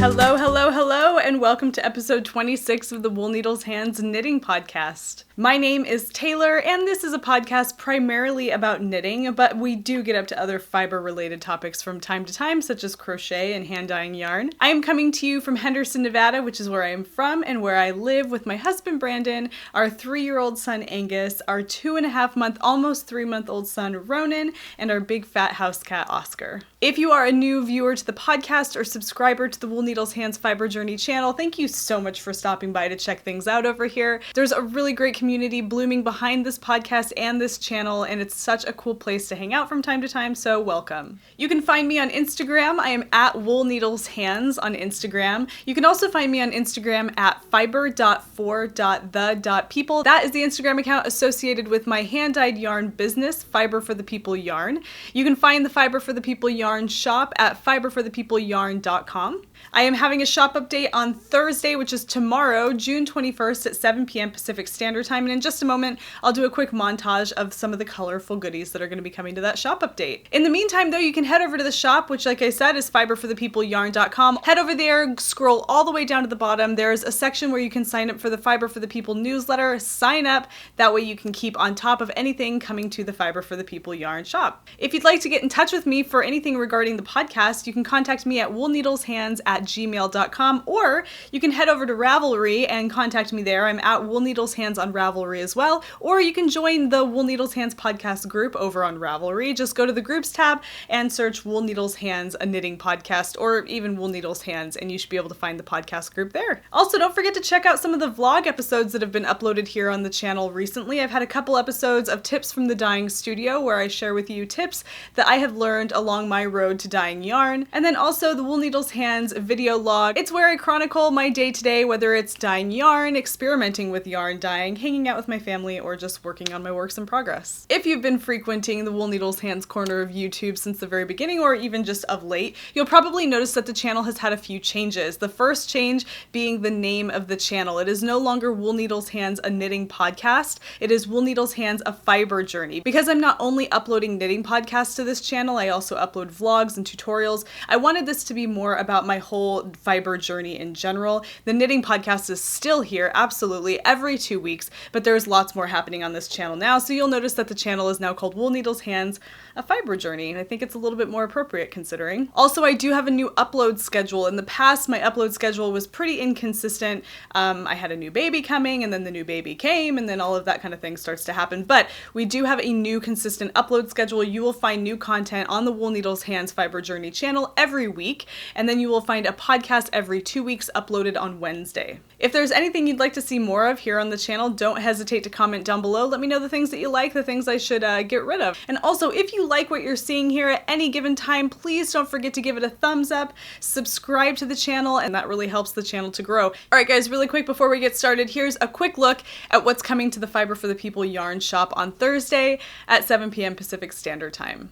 Hello, and welcome to episode 26 of the Wool Needles Hands Knitting Podcast. My name is Taylor, and this is a podcast primarily about knitting, but we do get up to other fiber-related topics from time to time, such as crochet and hand-dyeing yarn. I am coming to you from Henderson, Nevada, which is where I am from and where I live with my husband, Brandon, our 3-year-old son, Angus, our 2.5-month, almost 3-month-old son, Ronan, and our big fat house cat, Oscar. If you are a new viewer to the podcast or subscriber to the Wool Needles Hands Fiber Journey channel, thank you so much for stopping by to check things out over here. There's a really great community blooming behind this podcast and this channel, and it's such a cool place to hang out from time to time, so welcome. You can find me on Instagram. I am at Wool Needles Hands on Instagram. You can also find me on Instagram at fiber.for.the.people. That is the Instagram account associated with my hand-dyed yarn business, Fiber for the People Yarn. You can find the Fiber for the People Yarn shop at fiberforthepeopleyarn.com. I am having a shop update on Thursday, which is tomorrow, June 21st at 7 p.m. Pacific Standard Time, and in just a moment, I'll do a quick montage of some of the colorful goodies that are going to be coming to that shop update. In the meantime, though, you can head over to the shop, which, like I said, is fiberforthepeopleyarn.com. Head over there, scroll all the way down to the bottom. There's a section where you can sign up for the Fiber for the People newsletter. Sign up. That way you can keep on top of anything coming to the Fiber for the People Yarn shop. If you'd like to get in touch with me for anything regarding the podcast, you can contact me at woolneedleshands@gmail.com, or you can head over to Ravelry and contact me there. I'm at Wool Needles Hands on Ravelry as well, or you can join the Wool Needles Hands podcast group over on Ravelry. Just go to the groups tab and search Wool Needles Hands, a knitting podcast, or even Wool Needles Hands, and you should be able to find the podcast group there. Also, don't forget to check out some of the vlog episodes that have been uploaded here on the channel recently. I've had a couple episodes of Tips from the Dyeing Studio where I share with you tips that I have learned along my road to dyeing yarn, and then also the Wool Needles Hands video log. It's where I chronicle my day-to-day, whether it's dyeing yarn, experimenting with yarn dyeing, hanging out with my family, or just working on my works in progress. If you've been frequenting the Wool Needles Hands corner of YouTube since the very beginning, or even just of late, you'll probably notice that the channel has had a few changes. The first change being the name of the channel. It is no longer Wool Needles Hands, a knitting podcast. It is Wool Needles Hands, a fiber journey. Because I'm not only uploading knitting podcasts to this channel, I also upload vlogs and tutorials. I wanted this to be more about my whole fiber journey in general. The knitting podcast is still here, absolutely, every 2 weeks, but there's lots more happening on this channel now, so you'll notice that the channel is now called Wool Needles Hands, a fiber journey, and I think it's a little bit more appropriate considering. Also, I do have a new upload schedule. In the past, my upload schedule was pretty inconsistent. I had a new baby coming, and then the new baby came, and then all of that kind of thing starts to happen, but we do have a new consistent upload schedule. You will find new content on the Wool Needles Hands Fiber Journey channel every week, and then you will find a podcast every 2 weeks uploaded on Wednesday. If there's anything you'd like to see more of here on the channel, don't hesitate to comment down below. Let me know the things that you like, the things I should get rid of. And also, if you like what you're seeing here at any given time, please don't forget to give it a thumbs up, subscribe to the channel, and that really helps the channel to grow. All right, guys, really quick before we get started, here's a quick look at what's coming to the Fiber for the People yarn shop on Thursday at 7 p.m. Pacific Standard Time.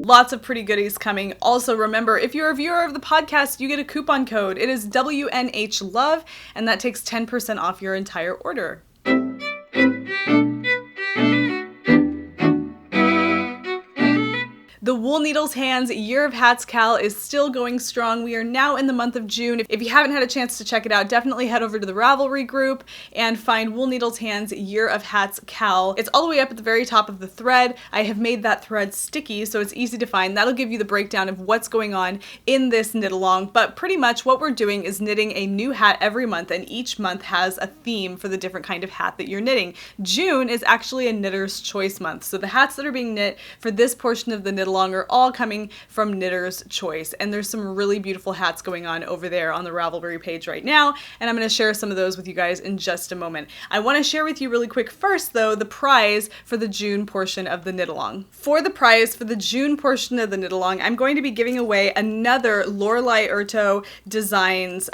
Lots of pretty goodies coming. Also, remember, if you're a viewer of the podcast, you get a coupon code. It is WNHLOVE, and that takes 10% off your entire order. Wool Needles Hands Year of Hats Cal is still going strong. We are now in the month of June. If you haven't had a chance to check it out, definitely head over to the Ravelry Group and find Wool Needles Hands Year of Hats Cal. It's all the way up at the very top of the thread. I have made that thread sticky so it's easy to find. That'll give you the breakdown of what's going on in this knit along, but pretty much what we're doing is knitting a new hat every month, and each month has a theme for the different kind of hat that you're knitting. June is actually a knitter's choice month, so the hats that are being knit for this portion of the knit along are all coming from knitter's choice, and there's some really beautiful hats going on over there on the Ravelry page right now, and I'm going to share some of those with you guys in just a moment. I want to share with you really quick first though the prize for the June portion of the knit along. For the prize for the June portion of the knit along, I'm going to be giving away another Lorelei Urto Designs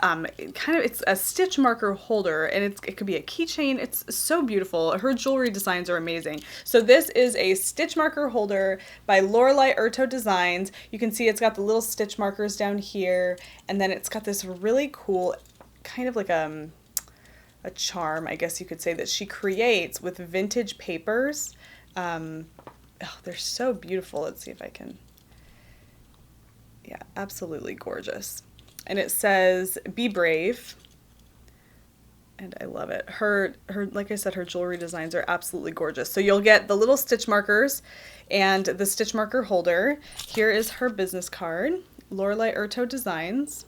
it's a stitch marker holder, and it could be a keychain. It's so beautiful. Her jewelry designs are amazing. So this is a stitch marker holder by Lorelei Urto Designs. You can see it's got the little stitch markers down here, and then it's got this really cool kind of like a charm, I guess you could say, that she creates with vintage papers. They're so beautiful. Let's see if I can. Yeah, absolutely gorgeous. And it says, "Be brave." And I love it. Her, like I said, her jewelry designs are absolutely gorgeous. So you'll get the little stitch markers and the stitch marker holder. Here is her business card, Lorelei Urto Designs.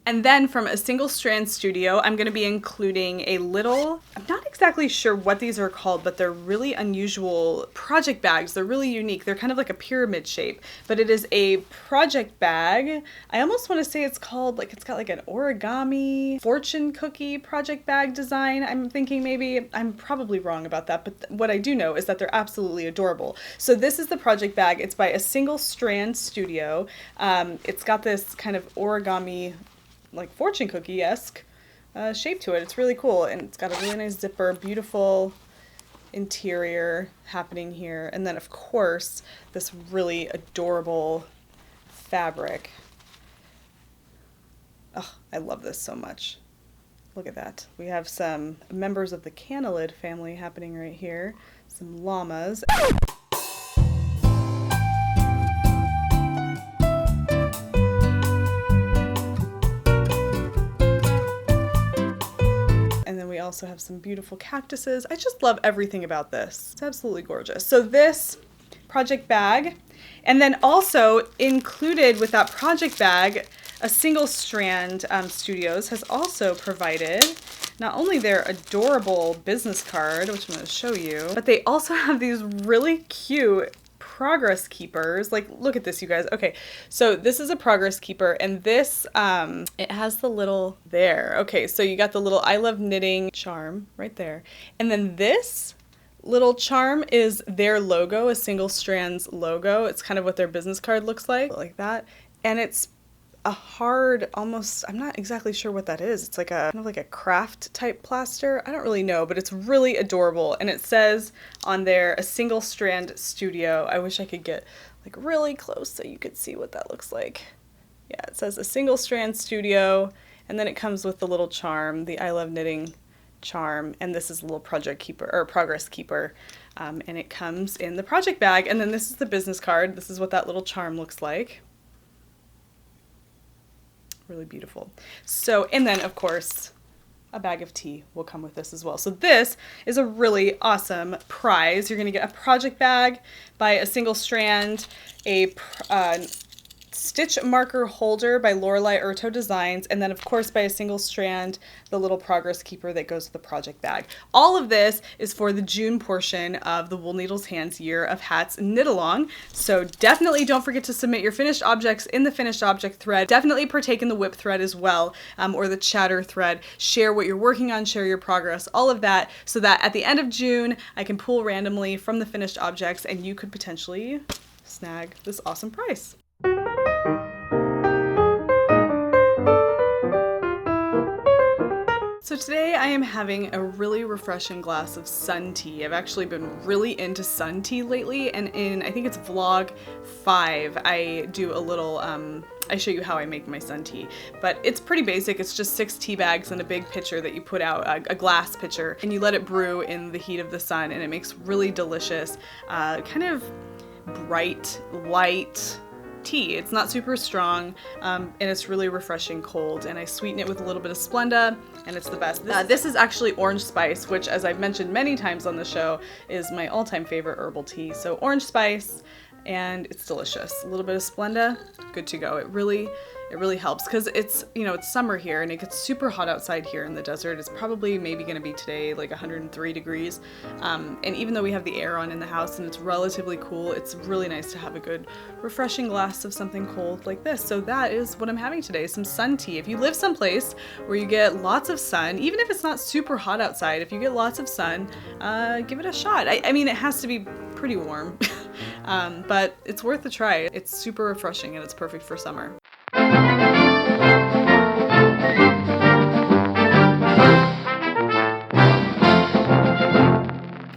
And then from A Single Strand Studio, I'm going to be including a little, I'm not exactly sure what these are called, but they're really unusual project bags. They're really unique. They're kind of like a pyramid shape, but it is a project bag. I almost want to say it's called, like, it's got like an origami fortune cookie project bag design. I'm thinking maybe, I'm probably wrong about that, but what I do know is that they're absolutely adorable. So this is the project bag. It's by A Single Strand Studio. It's got this kind of origami, like fortune cookie-esque shape to it. It's really cool, and it's got a really nice zipper, beautiful interior happening here, and then of course this really adorable fabric. Oh, I love this so much. Look at that. We have some members of the canelid family happening right here, some llamas. We also have some beautiful cactuses. I just love everything about this. It's absolutely gorgeous. So this project bag, and then also included with that project bag, A Single Strand Studios has also provided not only their adorable business card, which I'm going to show you, but they also have these really cute progress keepers. Like, look at this, you guys. Okay, so this is a progress keeper, and this it has the little there. Okay, so you got the little I love knitting charm right there, and then this little charm is their logo, A Single Strand's logo. It's kind of what their business card looks like that, and it's a hard, almost, I'm not exactly sure what that is. It's like a kind of like a craft type plaster. I don't really know, but it's really adorable. And it says on there, A Single Strand Studio. I wish I could get like really close so you could see what that looks like. Yeah, it says A Single Strand Studio, and then it comes with the little charm, the I love knitting charm, and this is a little project keeper or progress keeper. And it comes in the project bag, and then this is the business card. This is what that little charm looks like. Really beautiful. So, and then of course a bag of tea will come with this as well. So this is a really awesome prize. You're going to get a project bag by A Single Strand, a stitch marker holder by Lorelei Urto Designs, and then of course by A Single Strand, the little progress keeper that goes to the project bag. All of this is for the June portion of the Wool Needles Hands Year of Hats knit along. So definitely don't forget to submit your finished objects in the finished object thread. Definitely partake in the whip thread as well, or the chatter thread. Share what you're working on, share your progress, all of that, so that at the end of June I can pull randomly from the finished objects and you could potentially snag this awesome prize. So today I am having a really refreshing glass of sun tea. I've actually been really into sun tea lately, and in, I think it's vlog 5, I do a little, I show you how I make my sun tea. But it's pretty basic. It's just 6 tea bags and a big pitcher that you put out, a glass pitcher, and you let it brew in the heat of the sun, and it makes really delicious, kind of bright, light tea. It's not super strong, and it's really refreshing cold, and I sweeten it with a little bit of Splenda, and it's the best. This is actually orange spice, which, as I've mentioned many times on the show, is my all-time favorite herbal tea. So orange spice, and it's delicious. A little bit of Splenda, good to go. It really helps because it's, you know, it's summer here and it gets super hot outside here in the desert. It's probably maybe going to be today like 103 degrees. And even though we have the air on in the house and it's relatively cool, it's really nice to have a good refreshing glass of something cold like this. So that is what I'm having today, some sun tea. If you live someplace where you get lots of sun, even if it's not super hot outside, if you get lots of sun, give it a shot. I mean, it has to be pretty warm, but it's worth a try. It's super refreshing and it's perfect for summer.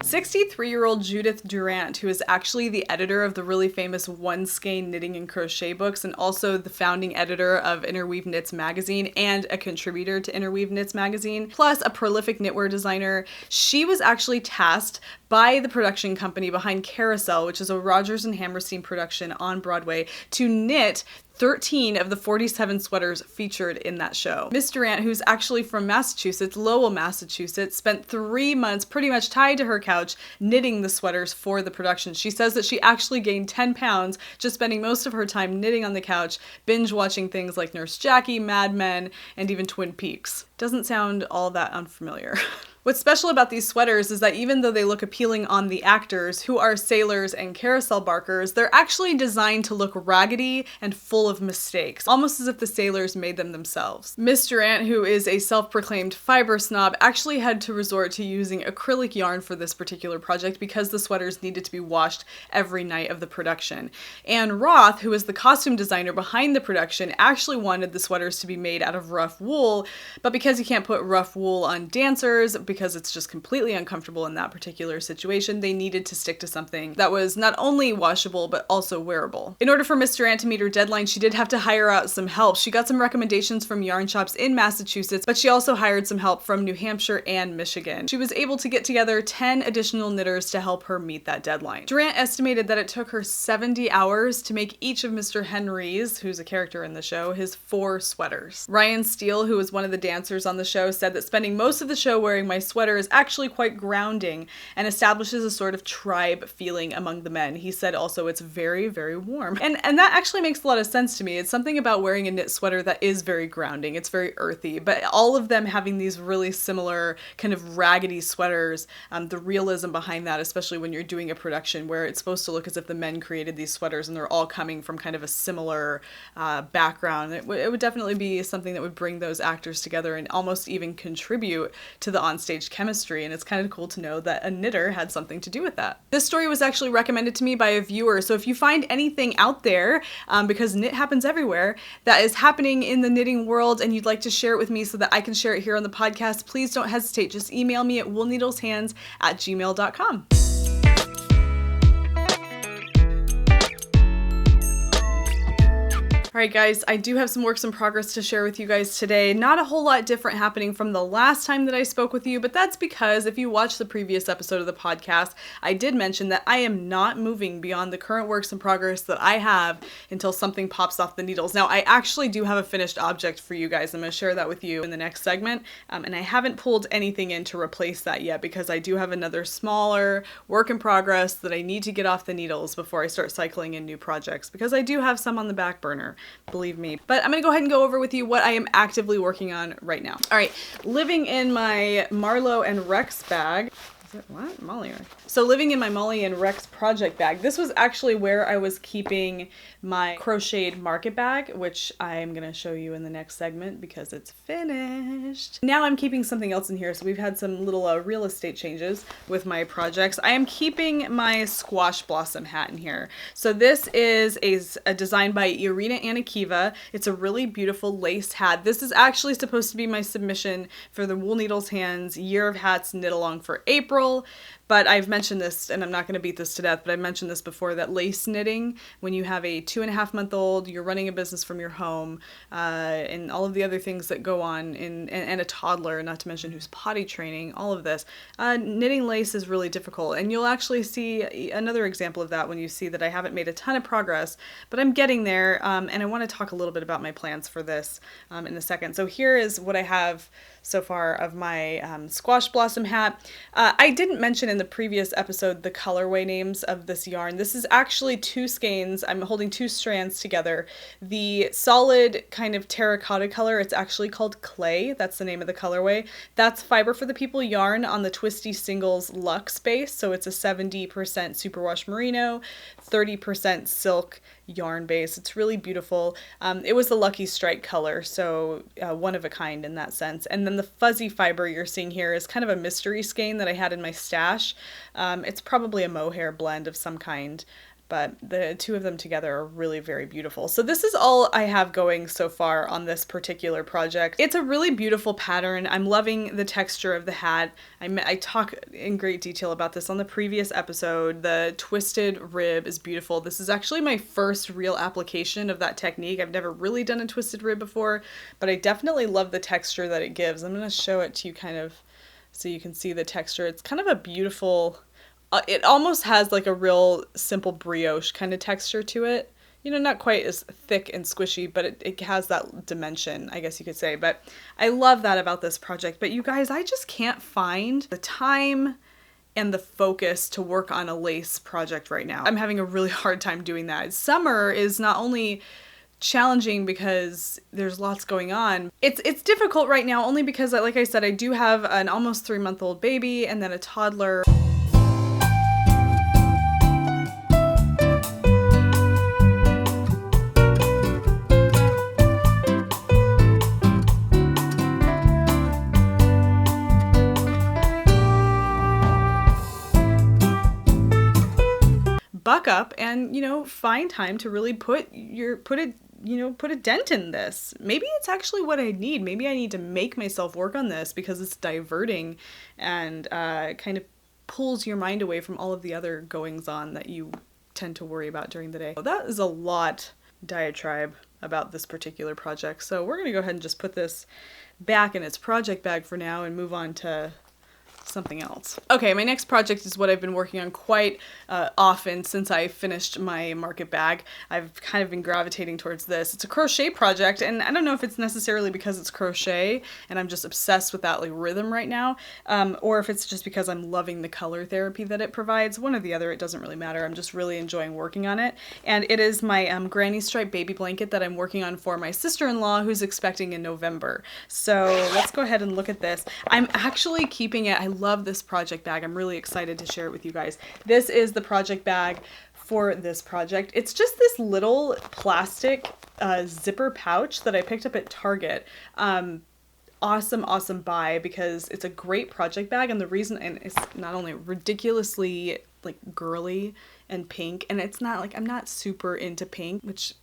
63-year-old Judith Durant, who is actually the editor of the really famous One Skein knitting and crochet books, and also the founding editor of Interweave Knits magazine and a contributor to Interweave Knits magazine, plus a prolific knitwear designer. She was actually tasked by the production company behind Carousel, which is a Rodgers and Hammerstein production on Broadway, to knit 13 of the 47 sweaters featured in that show. Miss Durant, who's actually from Massachusetts, Lowell, Massachusetts, spent 3 months pretty much tied to her couch knitting the sweaters for the production. She says that she actually gained 10 pounds just spending most of her time knitting on the couch, binge watching things like Nurse Jackie, Mad Men, and even Twin Peaks. Doesn't sound all that unfamiliar. What's special about these sweaters is that even though they look appealing on the actors, who are sailors and carousel barkers, they're actually designed to look raggedy and full of mistakes, almost as if the sailors made them themselves. Miss Durant, who is a self-proclaimed fiber snob, actually had to resort to using acrylic yarn for this particular project because the sweaters needed to be washed every night of the production. Anne Roth, who is the costume designer behind the production, actually wanted the sweaters to be made out of rough wool, but because you can't put rough wool on dancers, because it's just completely uncomfortable in that particular situation, they needed to stick to something that was not only washable, but also wearable. In order for Miss Durant to meet her deadline, she did have to hire out some help. She got some recommendations from yarn shops in Massachusetts, but she also hired some help from New Hampshire and Michigan. She was able to get together 10 additional knitters to help her meet that deadline. Durant estimated that it took her 70 hours to make each of Mr. Henry's, who's a character in the show, his 4 sweaters. Ryan Steele, who was one of the dancers on the show, said that spending most of the show wearing my sweater is actually quite grounding and establishes a sort of tribe feeling among the men. He said also it's very, very warm. And that actually makes a lot of sense to me. It's something about wearing a knit sweater that is very grounding. It's very earthy, but all of them having these really similar kind of raggedy sweaters, the realism behind that, especially when you're doing a production where it's supposed to look as if the men created these sweaters and they're all coming from kind of a similar background. It would definitely be something that would bring those actors together and almost even contribute to the onstage chemistry, and it's kind of cool to know that a knitter had something to do with that. This story was actually recommended to me by a viewer, so if you find anything out there, because knit happens everywhere, that is happening in the knitting world and you'd like to share it with me so that I can share it here on the podcast, please don't hesitate. Just email me at woolneedleshands@gmail.com. Alright guys, I do have some works in progress to share with you guys today. Not a whole lot different happening from the last time that I spoke with you, but that's because if you watched the previous episode of the podcast, I did mention that I am not moving beyond the current works in progress that I have until something pops off the needles. Now, I actually do have a finished object for you guys. I'm going to share that with you in the next segment, and I haven't pulled anything in to replace that yet because I do have another smaller work in progress that I need to get off the needles before I start cycling in new projects, because I do have some on the back burner. Believe me. But I'm going to go ahead and go over with you what I am actively working on right now. All right, living in my Marlowe and Rex bag. Is it what? Molly. So living in my Molly and Rex project bag. This was actually where I was keeping my crocheted market bag, which I'm going to show you in the next segment because it's finished. Now I'm keeping something else in here. So we've had some little real estate changes with my projects. I am keeping my squash blossom hat in here. So this is a design by Irina Anakiva. It's a really beautiful lace hat. This is actually supposed to be my submission for the Wool Needles Hands Year of Hats Knit Along for April, But I've mentioned this, and I'm not going to beat this to death, but I've mentioned this before, that lace knitting, when you have a 2.5-month-old, you're running a business from your home, and all of the other things that go on, and a toddler, not to mention who's potty training, all of this, knitting lace is really difficult. And you'll actually see another example of that when you see that I haven't made a ton of progress, but I'm getting there, and I want to talk a little bit about my plans for this in a second. So here is what I have so far of my squash blossom hat. I didn't mention in the previous episode the colorway names of this yarn. This is actually 2 skeins. I'm holding 2 strands together. The solid kind of terracotta color, it's actually called Clay. That's the name of the colorway. That's Fiber for the People yarn on the Twisty Singles Luxe base. So it's a 70% superwash merino, 30% silk yarn base. It's really beautiful. It was the Lucky Strike color, so one of a kind in that sense. And then the fuzzy fiber you're seeing here is kind of a mystery skein that I had in my stash. It's probably a mohair blend of some kind, but the 2 of them together are really very beautiful. So this is all I have going so far on this particular project. It's a really beautiful pattern. I'm loving the texture of the hat. I talk in great detail about this on the previous episode. The twisted rib is beautiful. This is actually my first real application of that technique. I've never really done a twisted rib before, but I definitely love the texture that it gives. I'm going to show it to you kind of so you can see the texture. It's kind of a beautiful... it almost has like a real simple brioche kind of texture to it. You know, not quite as thick and squishy, but it has that dimension, I guess you could say. But I love that about this project. But you guys, I just can't find the time and the focus to work on a lace project right now. I'm having a really hard time doing that. Summer is not only challenging because there's lots going on. It's difficult right now only because, like I said, I do have an almost 3-month-old baby and then a toddler. Buck up and, you know, find time to really put a dent in this. Maybe it's actually what I need. Maybe I need to make myself work on this because it's diverting and kind of pulls your mind away from all of the other goings on that you tend to worry about during the day. That is a lot diatribe about this particular project. So we're going to go ahead and just put this back in its project bag for now and move on to something else. Okay, my next project is what I've been working on quite often since I finished my market bag. I've kind of been gravitating towards this. It's a crochet project, and I don't know if it's necessarily because it's crochet and I'm just obsessed with that like rhythm right now, or if it's just because I'm loving the color therapy that it provides. One or the other, it doesn't really matter. I'm just really enjoying working on it. And it is my granny stripe baby blanket that I'm working on for my sister-in-law who's expecting in November. So let's go ahead and look at this. I'm actually keeping it. I love this project bag. I'm really excited to share it with you guys. This is the project bag for this project. It's just this little plastic zipper pouch that I picked up at Target. Awesome buy because it's a great project bag, and the reason, and it's not only ridiculously like girly and pink, and it's not like, I'm not super into pink, which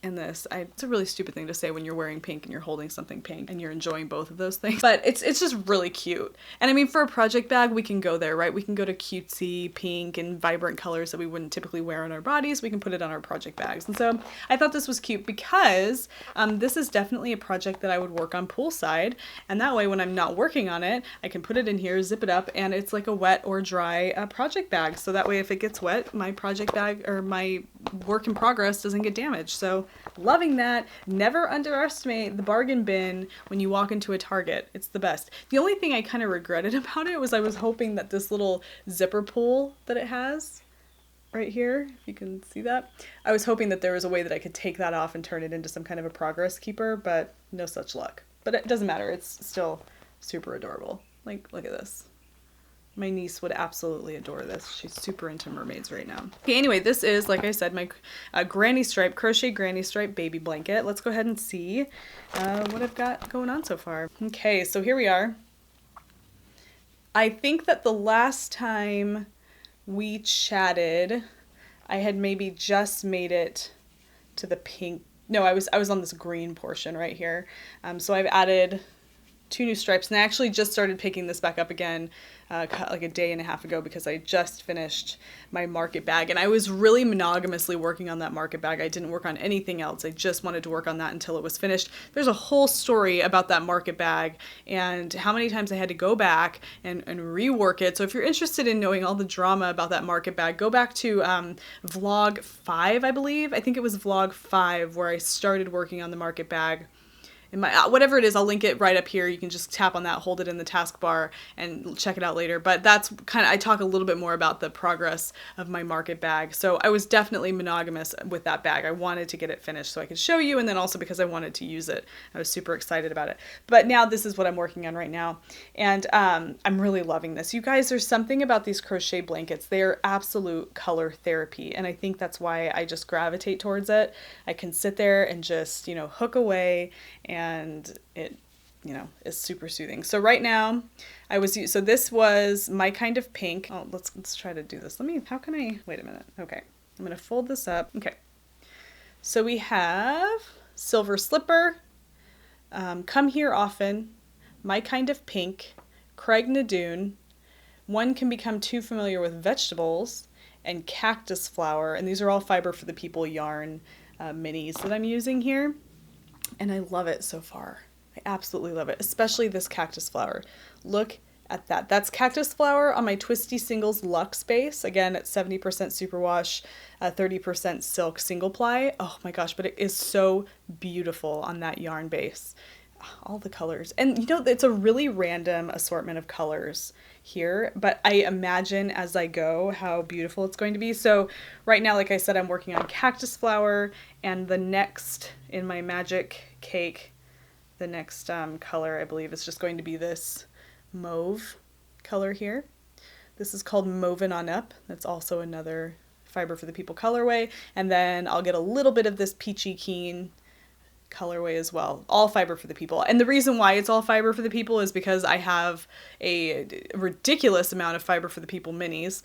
in this, it's a really stupid thing to say when you're wearing pink and you're holding something pink and you're enjoying both of those things, but it's just really cute. And I mean, for a project bag, we can go there, right? We can go to cutesy pink and vibrant colors that we wouldn't typically wear on our bodies. We can put it on our project bags. And so I thought this was cute because this is definitely a project that I would work on poolside. And that way, when I'm not working on it, I can put it in here, zip it up, and it's like a wet or dry project bag. So that way, if it gets wet, my project bag or my work in progress doesn't get damaged. So loving that. Never underestimate the bargain bin when you walk into a Target. It's the best. The only thing I kind of regretted about it was I was hoping that this little zipper pull that it has right here, if you can see that, I was hoping that there was a way that I could take that off and turn it into some kind of a progress keeper, but no such luck. But it doesn't matter. It's still super adorable. Like, look at this. My niece would absolutely adore this. She's super into mermaids right now. Okay, anyway, this is, like I said, my granny stripe, crochet granny stripe baby blanket. Let's go ahead and see what I've got going on so far. Okay, so here we are. I think that the last time we chatted, I had maybe just made it to the pink. No, I was on this green portion right here. So I've added 2 new stripes. And I actually just started picking this back up again like a day and a half ago because I just finished my market bag. And I was really monogamously working on that market bag. I didn't work on anything else. I just wanted to work on that until it was finished. There's a whole story about that market bag and how many times I had to go back and rework it. So if you're interested in knowing all the drama about that market bag, go back to vlog 5, I believe. I think it was vlog 5 where I started working on the market bag. In my, whatever it is, I'll link it right up here. You can just tap on that, hold it in the taskbar, and check it out later. But that's kind of, I talk a little bit more about the progress of my market bag. So I was definitely monogamous with that bag. I wanted to get it finished so I could show you, and then also because I wanted to use it. I was super excited about it. But now this is what I'm working on right now. And I'm really loving this. You guys, there's something about these crochet blankets. They are absolute color therapy. And I think that's why I just gravitate towards it. I can sit there and just, you know, hook away, and it, you know, is super soothing. So right now so this was My Kind of Pink. Oh, let's try to do this. How can I, wait a minute. Okay. I'm going to fold this up. Okay. So we have Silver Slipper, Come Here Often, My Kind of Pink, Craig Nadoon, One Can Become Too Familiar with Vegetables, and Cactus Flower. And these are all Fiber for the People yarn minis that I'm using here. And I love it so far. I absolutely love it, especially this Cactus Flower. Look at that. That's Cactus Flower on my Twisty Singles Luxe base. Again, at 70% superwash, 30% silk single ply. Oh my gosh, but it is so beautiful on that yarn base. All the colors. And you know, it's a really random assortment of colors here, but I imagine as I go how beautiful it's going to be. So right now, like I said, I'm working on Cactus Flower, and the next in my magic cake, the next color I believe is just going to be this mauve color here. This is called Mauvin on Up. That's also another Fiber for the People colorway. And then I'll get a little bit of this Peachy Keen colorway as well. All Fiber for the People. And the reason why it's all Fiber for the People is because I have a ridiculous amount of Fiber for the People minis,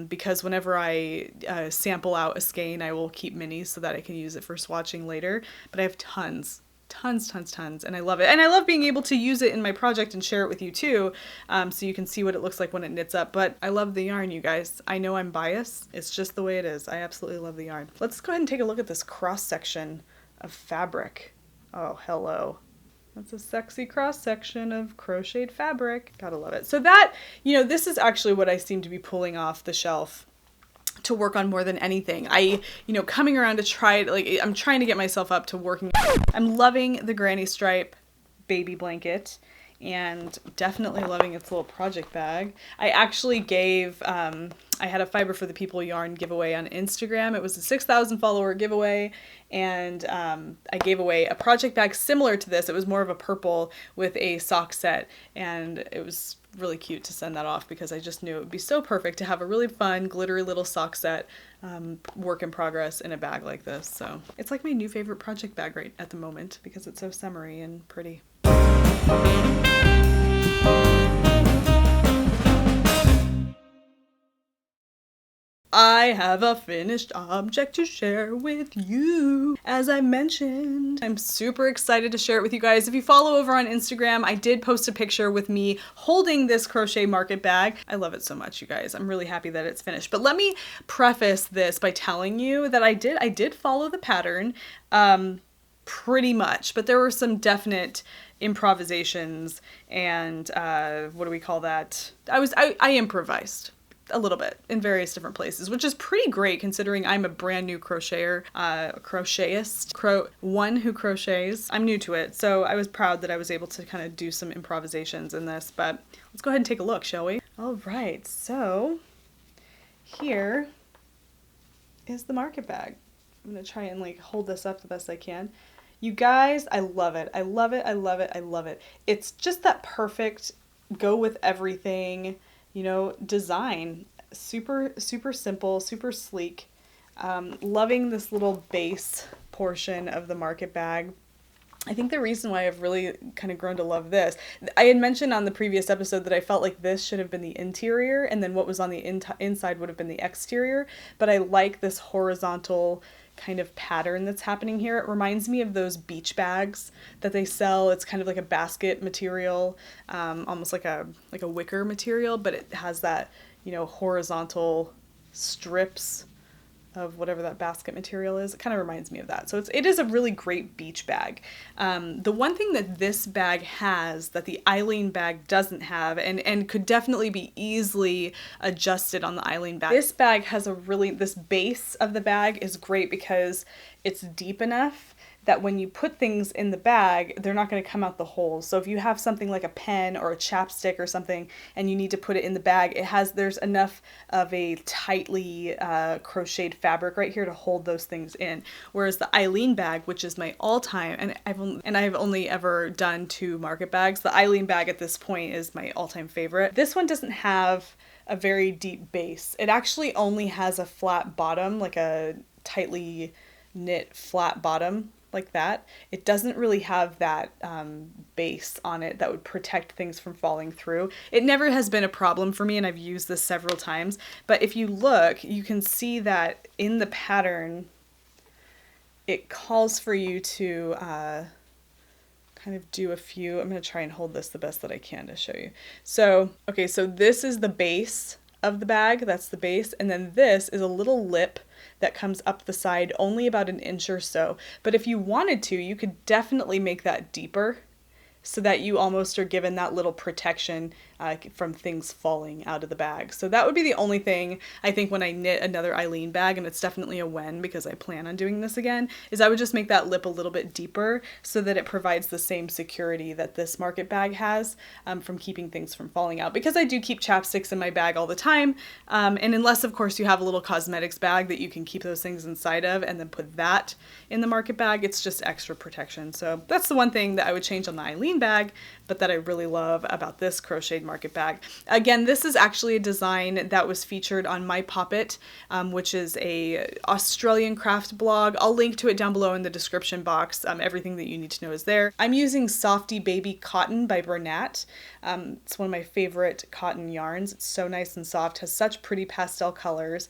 because whenever I sample out a skein, I will keep minis so that I can use it for swatching later. But I have tons, and I love it. And I love being able to use it in my project and share it with you too, so you can see what it looks like when it knits up. But I love the yarn, you guys. I know I'm biased. It's just the way it is. I absolutely love the yarn. Let's go ahead and take a look at this cross section of fabric. Oh, hello. That's a sexy cross section of crocheted fabric. Gotta love it. So that, you know, this is actually what I seem to be pulling off the shelf to work on more than anything. Coming around to try it, like I'm trying to get myself up to working. I'm loving the granny stripe baby blanket, and definitely loving its little project bag. I actually gave, I had a Fiber for the People yarn giveaway on Instagram. It was a 6,000 follower giveaway, and I gave away a project bag similar to this. It was more of a purple with a sock set, and it was really cute to send that off because I just knew it would be so perfect to have a really fun, glittery little sock set, work in progress in a bag like this. So it's like my new favorite project bag right at the moment because it's so summery and pretty. I have a finished object to share with you. As I mentioned, I'm super excited to share it with you guys. If you follow over on Instagram, I did post a picture with me holding this crochet market bag. I love it so much, you guys. I'm really happy that it's finished. But let me preface this by telling you that I did follow the pattern pretty much, but there were some definite improvisations and what do we call that? I improvised a little bit in various different places, which is pretty great considering I'm a brand new crocheter, crochetist, one who crochets. I'm new to it, so I was proud that I was able to kind of do some improvisations in this, but let's go ahead and take a look, shall we? All right, so here is the market bag. I'm gonna try and like hold this up the best I can. You guys, I love it. I love it. I love it. I love it. It's just that perfect go with everything, you know, design. Super, super simple, super sleek. Loving this little base portion of the market bag. I think the reason why I've really kind of grown to love this, I had mentioned on the previous episode that I felt like this should have been the interior and then what was on the inside would have been the exterior, but I like this horizontal kind of pattern that's happening here. It reminds me of those beach bags that they sell. It's kind of like a basket material, almost like a wicker material, but it has that, you know, horizontal strips of whatever that basket material is. It kind of reminds me of that. So it is a really great beach bag. The one thing that this bag has that the Eileen bag doesn't have, and could definitely be easily adjusted on the Eileen bag. This bag has this base of the bag is great because it's deep enough that when you put things in the bag, they're not going to come out the holes. So if you have something like a pen or a chapstick or something and you need to put it in the bag, there's enough of a tightly crocheted fabric right here to hold those things in. Whereas the Eileen bag, which is my all-time, and I've only ever done 2 market bags, the Eileen bag at this point is my all-time favorite. This one doesn't have a very deep base. It actually only has a flat bottom, like a tightly knit flat bottom, like that. It doesn't really have that base on it that would protect things from falling through. It never has been a problem for me, and I've used this several times, but if you look, you can see that in the pattern, it calls for you to kind of do a few. I'm going to try and hold this the best that I can to show you. So, okay, so this is the base of the bag, that's the base, and then this is a little lip that comes up the side only about an inch or so. But if you wanted to, you could definitely make that deeper so that you almost are given that little protection from things falling out of the bag. So that would be the only thing I think when I knit another Eileen bag, and it's definitely a when because I plan on doing this again, is I would just make that lip a little bit deeper so that it provides the same security that this market bag has from keeping things from falling out. Because I do keep chapsticks in my bag all the time, and unless of course you have a little cosmetics bag that you can keep those things inside of and then put that in the market bag, it's just extra protection. So that's the one thing that I would change on the Eileen bag, but that I really love about this crocheted market bag. Again, this is actually a design that was featured on My Poppet, which is a Australian craft blog. I'll link to it down below in the description box. Everything that you need to know is there. I'm using Softy Baby Cotton by Bernat. It's one of my favorite cotton yarns. It's so nice and soft, has such pretty pastel colors.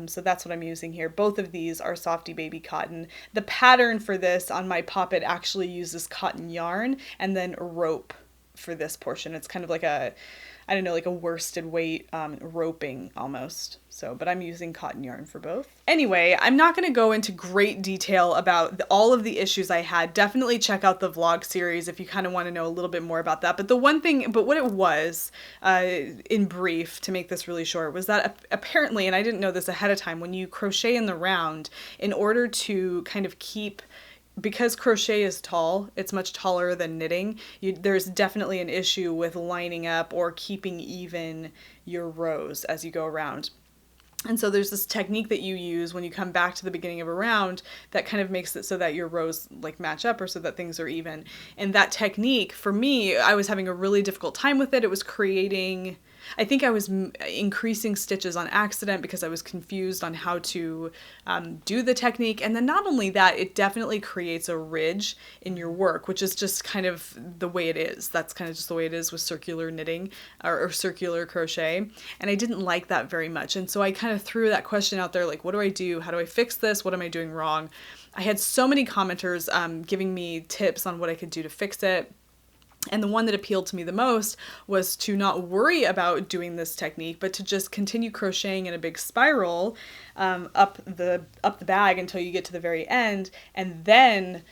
So that's what I'm using here. Both of these are Softy Baby Cotton. The pattern for this on My Poppet actually uses cotton yarn and then rope for this portion. It's kind of like a, I don't know, like a worsted weight roping almost. So, but I'm using cotton yarn for both. Anyway, I'm not going to go into great detail about all of the issues I had. Definitely check out the vlog series if you kind of want to know a little bit more about that. But what it was, in brief, to make this really short, was that apparently, and I didn't know this ahead of time, when you crochet in the round, in order to kind of keep, because crochet is tall, it's much taller than knitting, there's definitely an issue with lining up or keeping even your rows as you go around. And so there's this technique that you use when you come back to the beginning of a round that kind of makes it so that your rows like match up or so that things are even. And that technique, for me, I was having a really difficult time with it. It was creating, I think I was increasing stitches on accident because I was confused on how to do the technique. And then not only that, it definitely creates a ridge in your work, which is just kind of the way it is. That's kind of just the way it is with circular knitting or circular crochet. And I didn't like that very much. And so I kind of threw that question out there, like, what do I do? How do I fix this? What am I doing wrong? I had so many commenters giving me tips on what I could do to fix it. And the one that appealed to me the most was to not worry about doing this technique, but to just continue crocheting in a big spiral up the bag until you get to the very end, and then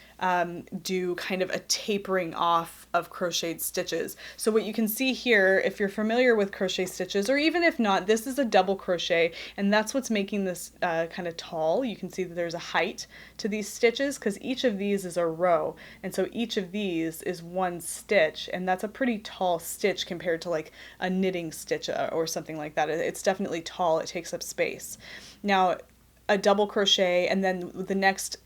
do kind of a tapering off of crocheted stitches. So what you can see here, if you're familiar with crochet stitches, or even if not, this is a double crochet, and that's what's making this kind of tall. You can see that there's a height to these stitches because each of these is a row, and so each of these is one stitch, and that's a pretty tall stitch compared to like a knitting stitch or something like that. It's definitely tall, it takes up space. Now, a double crochet, and then the next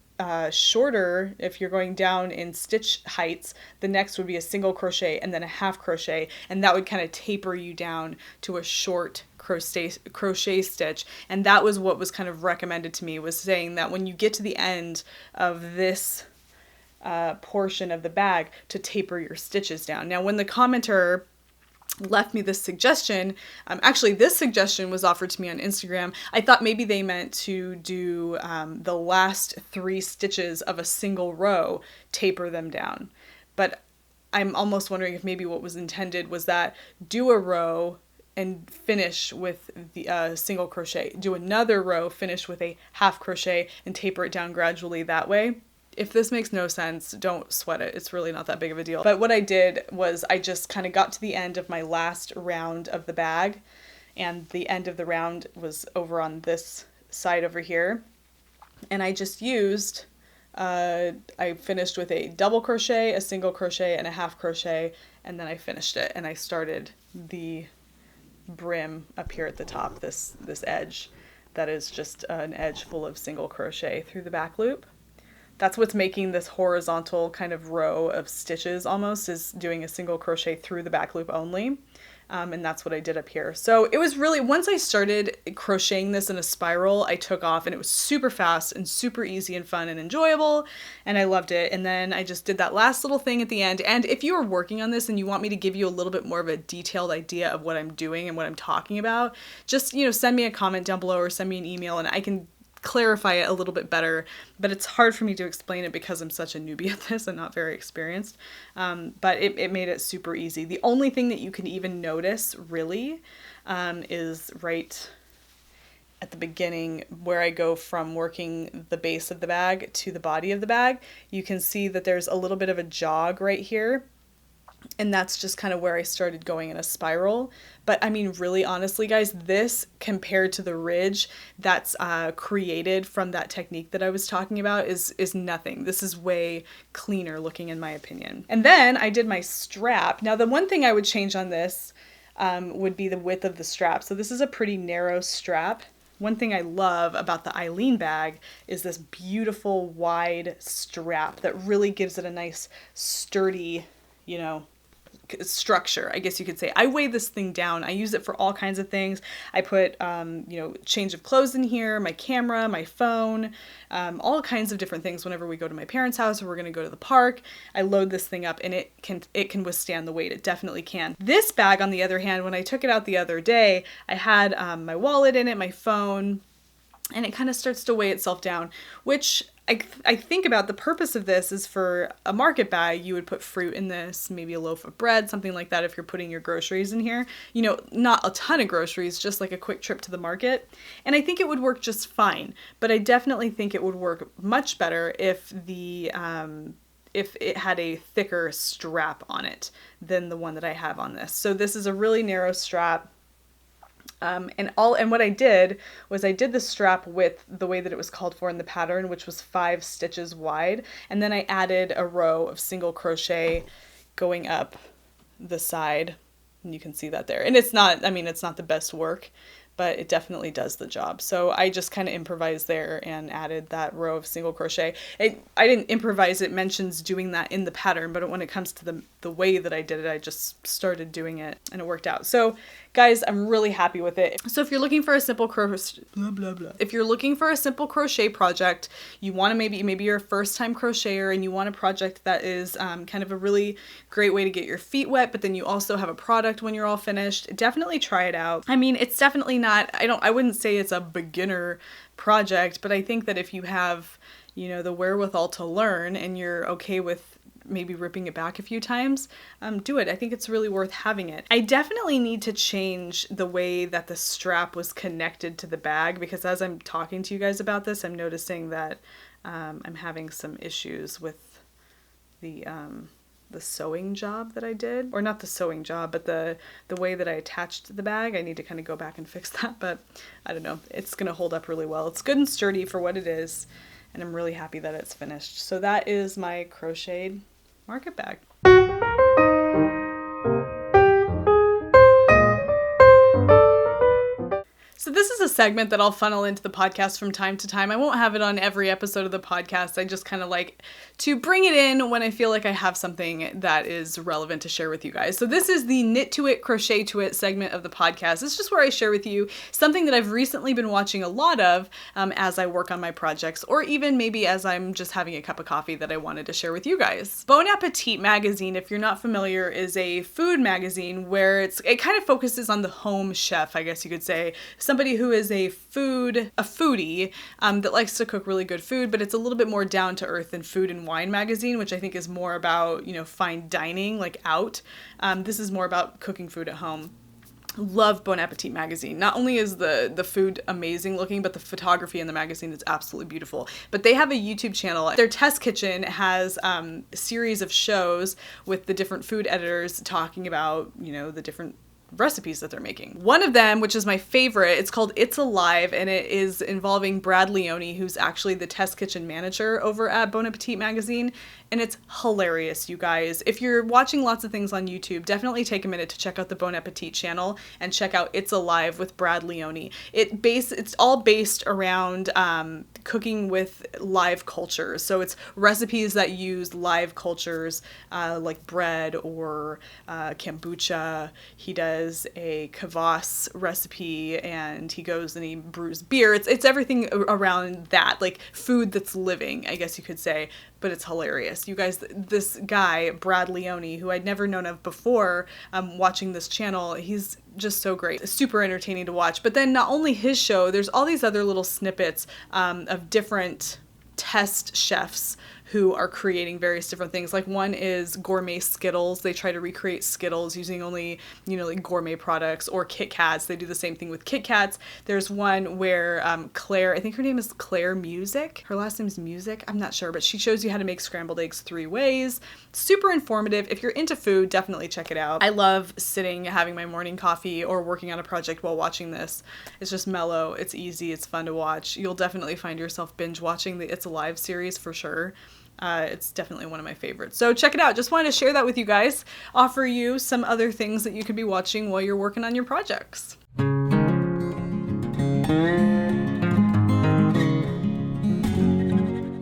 shorter, if you're going down in stitch heights, the next would be a single crochet and then a half crochet, and that would kind of taper you down to a short crochet stitch. And that was what was kind of recommended to me, was saying that when you get to the end of this portion of the bag to taper your stitches down. Now, when the commenter left me this suggestion, actually this suggestion was offered to me on Instagram. I thought maybe they meant to do the last 3 stitches of a single row, taper them down. But I'm almost wondering if maybe what was intended was that do a row and finish with the single crochet, do another row, finish with a half crochet, and taper it down gradually that way. If this makes no sense, don't sweat it. It's really not that big of a deal. But what I did was I just kind of got to the end of my last round of the bag, and the end of the round was over on this side over here. And I just used, I finished with a double crochet, a single crochet, and a half crochet, and then I finished it. And I started the brim up here at the top, this edge that is just an edge full of single crochet through the back loop. That's what's making this horizontal kind of row of stitches almost, is doing a single crochet through the back loop only. And that's what I did up here. So it was really, once I started crocheting this in a spiral, I took off, and it was super fast and super easy and fun and enjoyable, and I loved it. And then I just did that last little thing at the end. And if you are working on this and you want me to give you a little bit more of a detailed idea of what I'm doing and what I'm talking about, just, send me a comment down below or send me an email, and I can clarify it a little bit better. But it's hard for me to explain it because I'm such a newbie at this and not very experienced. But it made it super easy. The only thing that you can even notice really is right at the beginning where I go from working the base of the bag to the body of the bag. You can see that there's a little bit of a jog right here. And that's just kind of where I started going in a spiral. But I mean, really honestly, guys, this compared to the ridge that's created from that technique that I was talking about is nothing. This is way cleaner looking in my opinion. And then I did my strap. Now, the one thing I would change on this would be the width of the strap. So this is a pretty narrow strap. One thing I love about the Eileen bag is this beautiful wide strap that really gives it a nice sturdy, structure, I guess you could say. I weigh this thing down. I use it for all kinds of things. I put, change of clothes in here, my camera, my phone, all kinds of different things whenever we go to my parents' house or we're going to go to the park. I load this thing up and it can withstand the weight. It definitely can. This bag, on the other hand, when I took it out the other day, I had my wallet in it, my phone, and it kind of starts to weigh itself down, which I think about the purpose of this is for a market bag. You would put fruit in this, maybe a loaf of bread, something like that if you're putting your groceries in here. Not a ton of groceries, just like a quick trip to the market. And I think it would work just fine, but I definitely think it would work much better if if it had a thicker strap on it than the one that I have on this. So this is a really narrow strap. And what I did was I did the strap width the way that it was called for in the pattern, which was 5 stitches wide. And then I added a row of single crochet going up the side. And you can see that there. And it's not the best work, but it definitely does the job. So I just kind of improvised there and added that row of single crochet. I didn't improvise, it mentions doing that in the pattern, but when it comes to the way that I did it, I just started doing it and it worked out. So guys, I'm really happy with it. So if you're looking for a simple if you're looking for a simple crochet project, you want to maybe you're a first time crocheter and you want a project that is kind of a really great way to get your feet wet, but then you also have a product when you're all finished, definitely try it out. I mean, it's definitely not, I wouldn't say it's a beginner project, but I think that if you have, the wherewithal to learn and you're okay with maybe ripping it back a few times, do it. I think it's really worth having it. I definitely need to change the way that the strap was connected to the bag, because as I'm talking to you guys about this, I'm noticing that I'm having some issues with the sewing job that I did, or not the sewing job, but the way that I attached the bag. I need to kind of go back and fix that, but I don't know. It's going to hold up really well. It's good and sturdy for what it is, and I'm really happy that it's finished. So that is my crocheted market bag. So this is a segment that I'll funnel into the podcast from time to time. I won't have it on every episode of the podcast. I just kind of like to bring it in when I feel like I have something that is relevant to share with you guys. So this is the Knit to It, Crochet to It segment of the podcast. It's just where I share with you something that I've recently been watching a lot of as I work on my projects, or even maybe as I'm just having a cup of coffee that I wanted to share with you guys. Bon Appetit magazine, if you're not familiar, is a food magazine where it kind of focuses on the home chef, I guess you could say. Somebody who is a foodie that likes to cook really good food, but it's a little bit more down to earth than Food and Wine magazine, which I think is more about, fine dining, like out. This is more about cooking food at home. Love Bon Appetit magazine. Not only is the food amazing looking, but the photography in the magazine is absolutely beautiful. But they have a YouTube channel. Their test kitchen has a series of shows with the different food editors talking about, the different recipes that they're making. One of them, which is my favorite, it's called It's Alive, and it is involving Brad Leone, who's actually the test kitchen manager over at Bon Appetit magazine, and it's hilarious, you guys. If you're watching lots of things on YouTube, definitely take a minute to check out the Bon Appetit channel and check out It's Alive with Brad Leone. It's all based around cooking with live cultures. So it's recipes that use live cultures like bread or kombucha. He does a kvass recipe, and he goes and he brews beer. It's everything around that, like food that's living, I guess you could say, but it's hilarious. You guys, this guy, Brad Leone, who I'd never known of before watching this channel, he's just so great. Super entertaining to watch. But then not only his show, there's all these other little snippets of different test chefs who are creating various different things. Like one is gourmet Skittles. They try to recreate Skittles using only, like gourmet products, or Kit Kats. They do the same thing with Kit Kats. There's one where Claire, I think her name is Claire Music. Her last name's Music. I'm not sure, but she shows you how to make scrambled eggs 3 ways. Super informative. If you're into food, definitely check it out. I love sitting, having my morning coffee, or working on a project while watching this. It's just mellow. It's easy. It's fun to watch. You'll definitely find yourself binge watching the It's Alive series for sure. It's definitely one of my favorites. So check it out. Just wanted to share that with you guys. Offer you some other things that you could be watching while you're working on your projects.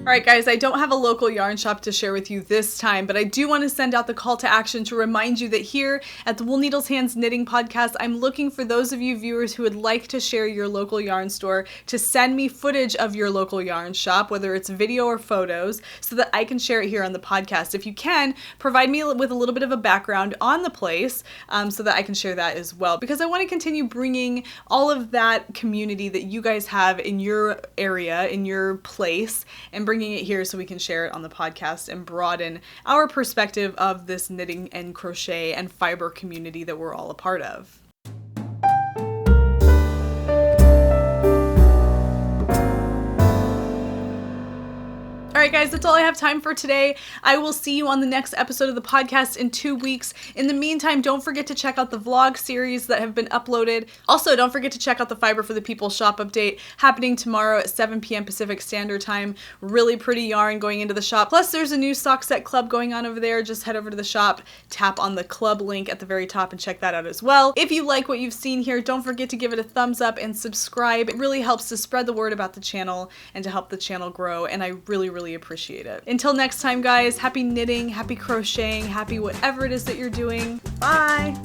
All right, guys, I don't have a local yarn shop to share with you this time, but I do want to send out the call to action to remind you that here at the Wool Needles Hands Knitting Podcast, I'm looking for those of you viewers who would like to share your local yarn store to send me footage of your local yarn shop, whether it's video or photos, so that I can share it here on the podcast. If you can, provide me with a little bit of a background on the place so that I can share that as well, because I want to continue bringing all of that community that you guys have in your area, in your place, and bringing it here so we can share it on the podcast and broaden our perspective of this knitting and crochet and fiber community that we're all a part of. All right, guys, that's all I have time for today. I will see you on the next episode of the podcast in 2 weeks. In the meantime, don't forget to check out the vlog series that have been uploaded. Also, don't forget to check out the Fiber for the People shop update happening tomorrow at 7 p.m. Pacific Standard Time. Really pretty yarn going into the shop. Plus, there's a new sock set club going on over there. Just head over to the shop, tap on the club link at the very top, and check that out as well. If you like what you've seen here, don't forget to give it a thumbs up and subscribe. It really helps to spread the word about the channel and to help the channel grow, and I really appreciate it. Until next time, guys, happy knitting, happy crocheting, happy whatever it is that you're doing. Bye!